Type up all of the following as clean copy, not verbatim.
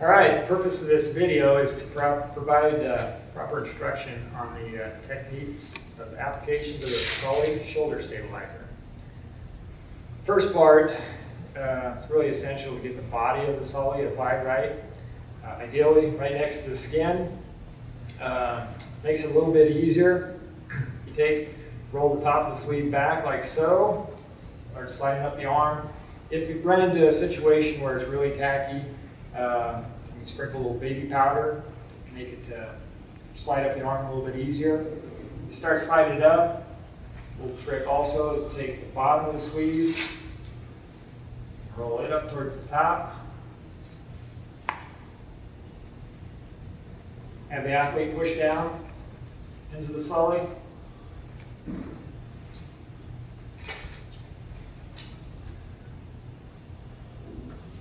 All right, the purpose of this video is to provide proper instruction on the techniques of application to the Sully Shoulder Stabilizer. First part, it's really essential to get the body of the Sully applied right. Ideally, right next to the skin. Makes it a little bit easier. You roll the top of the sleeve back like so, start sliding up the arm. If you run into a situation where it's really tacky, you can sprinkle a little baby powder, make it slide up the arm a little bit easier. You start sliding it up. A little trick also is to take the bottom of the sleeve, roll it up towards the top. Have the athlete push down into the Sully.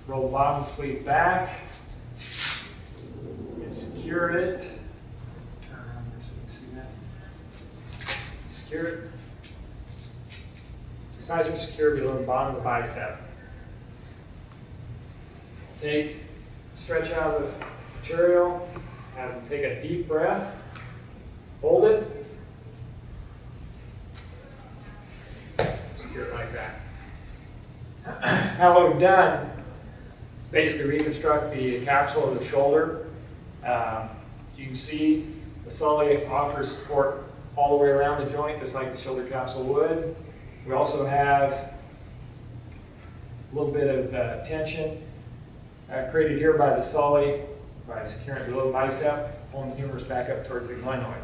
Roll the bottom of the sleeve back and secure it. Turn around here so you can see that. Secure it. It's nice and secure below the bottom of the bicep. Stretch out the material. Have them take a deep breath. Hold it. Secure it like that. Now what we've done is basically reconstruct the capsule of the shoulder. You can see the Sully offers support all the way around the joint, just like the shoulder capsule would. We also have a little bit of tension created here by the Sully by securing below the bicep, pulling the humerus back up towards the glenoid.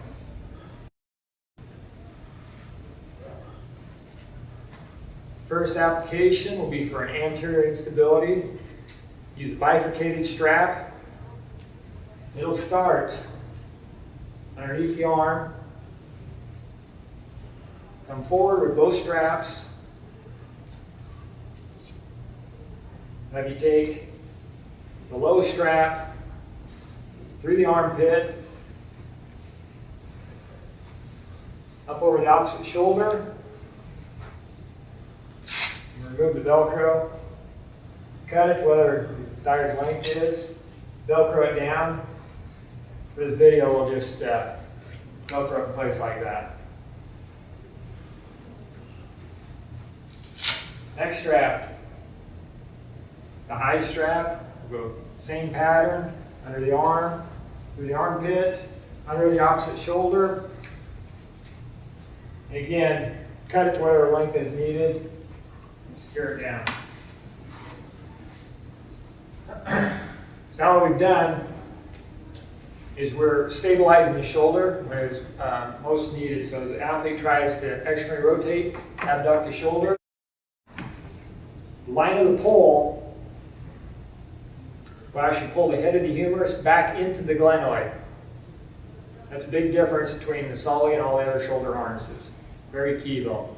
First application will be for an anterior instability. Use a bifurcated strap. It'll start underneath the arm. Come forward with both straps. Have you take the low strap through the armpit, up over the opposite shoulder. Remove the Velcro. Cut it, whether its desired length is. Velcro it down. For this video, we'll just Velcro it in place like that. Next strap, the high strap. We'll go same pattern, under the arm, through the armpit, under the opposite shoulder. And again, cut it to whatever length is needed and secure it down. So now what we've done is we're stabilizing the shoulder when it's most needed. So as the athlete tries to externally rotate, abduct the shoulder, the line of the pole will actually pull the head of the humerus back into the glenoid. That's a big difference between the Sully and all the other shoulder harnesses. Very key though.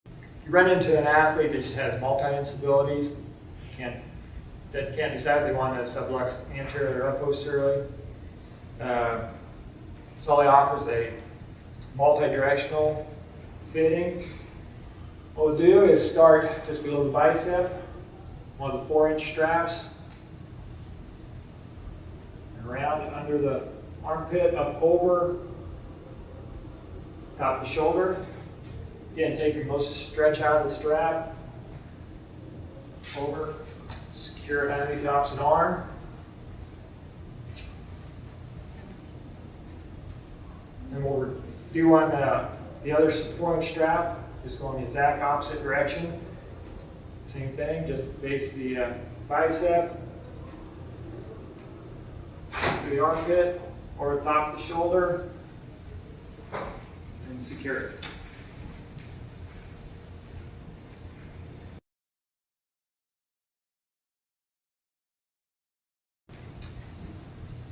If you run into an athlete that just has multi-instabilities, that can't decide if they want to sublux anteriorly or posteriorly, Sully offers a multi-directional fitting. What we'll do is start just below the bicep, one of the 4-inch straps, and around under the armpit, up over top of the shoulder. Again, taking most of the stretch out of the strap, over, secure it underneath the opposite arm. And what we'll do on the other 4-inch strap, just going the exact opposite direction. Same thing, just base the bicep, to the armpit, or the top of the shoulder, and secure it.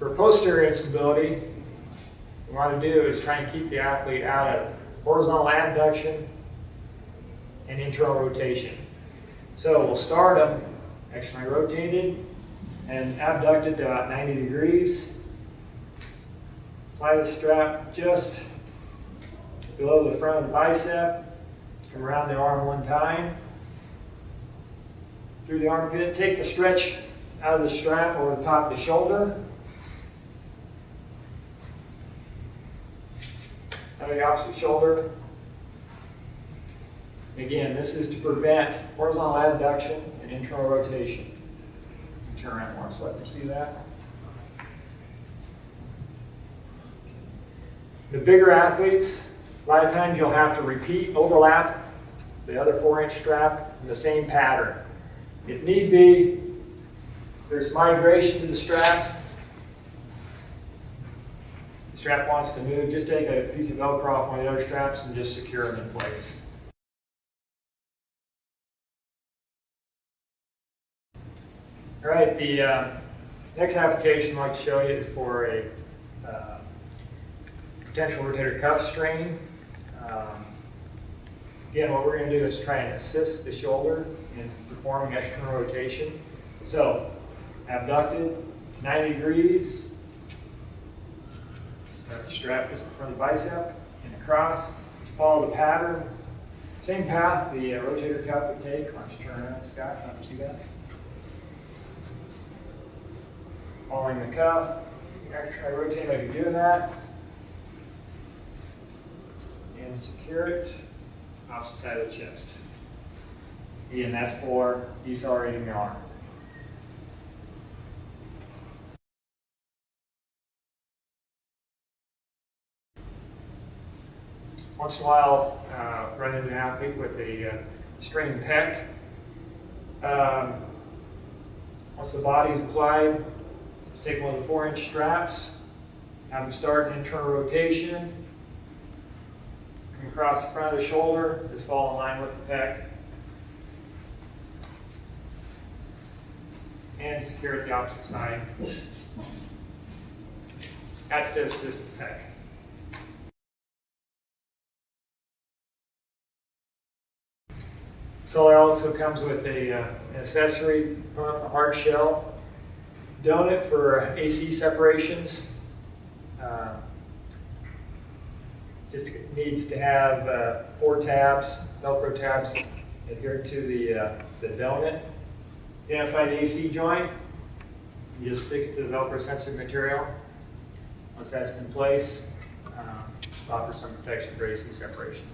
For posterior instability, what we want to do is try and keep the athlete out of horizontal abduction and internal rotation. So we'll start them externally rotated and abducted to about 90 degrees. Apply the strap just below the front of the bicep. Come around the arm one time. Through the armpit. Take the stretch out of the strap over the top of the shoulder. Out of the opposite shoulder. Again, this is to prevent horizontal abduction and internal rotation. Turn around more so I can see that. The bigger athletes, a lot of times you'll have to repeat, overlap the other 4-inch strap in the same pattern. If need be, there's migration to the straps. The strap wants to move, just take a piece of Velcro off one of the other straps and just secure them in place. All right, the next application I'd like to show you is for a potential rotator cuff strain. Again, what we're going to do is try and assist the shoulder in performing external rotation. So, abducted, 90 degrees, start the strap just in front of the bicep, and across, follow the pattern. Same path the rotator cuff would take. Why don't you turn around, Scott, let me see that. Following the cuff, try to rotate like you're doing that. And secure it, opposite side of the chest. Again, that's for decelerating the arm. Once in a while, run into an athlete with a strained pec. Once the body is applied, take one of the 4-inch straps, have them start an internal rotation, come across the front of the shoulder, just fall in line with the pec, and secure at the opposite side. That's to assist the pec. Sully also comes with an accessory pump, a hard shell. Donut for AC separations. Just needs to have 4 tabs, Velcro tabs adhered to the donut. Identify the AC joint. You just stick it to the Velcro sensory material. Once that's in place, offer some protection for AC separations.